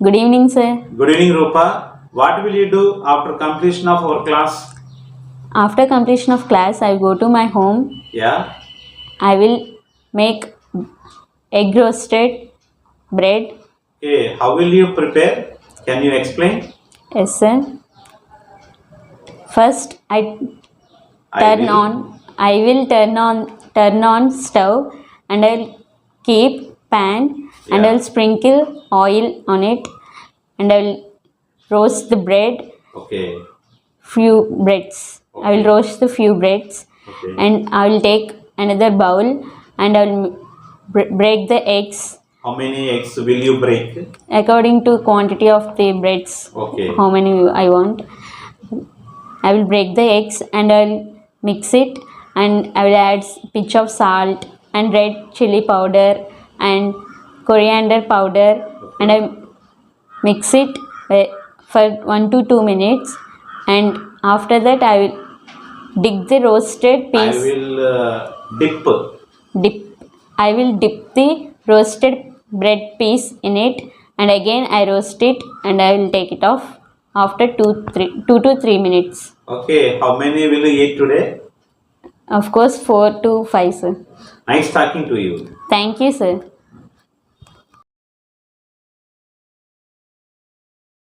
Good evening, sir. Good evening, Rupa. What will you do after completion of our class? After completion of class, I go to my home. Yeah. I will make egg roasted bread. Okay. How will you prepare? Can you explain? Yes, sir. First, I will. I will turn on stove, and I'll keep pan, and I'll Yeah. sprinkle oil on it, and I'll roast the bread, Okay. few breads. I will Okay. roast the few breads, Okay. and I will take another bowl, and I will break the eggs How many eggs will you break? according to quantity of the breads. Okay. How many I want. I will break the eggs, and I'll mix it, and I will add pinch of salt and red chili powder and coriander powder, and I mix it for 1 to 2 minutes, and after that I will dig the roasted I piece. will dip. I will dip the roasted bread piece in it, and again I roast it, and I will take it off after 2 to 3 minutes. Okay. How many will you eat today? Of course, 4 to 5, sir. Nice talking to you. Thank you, sir.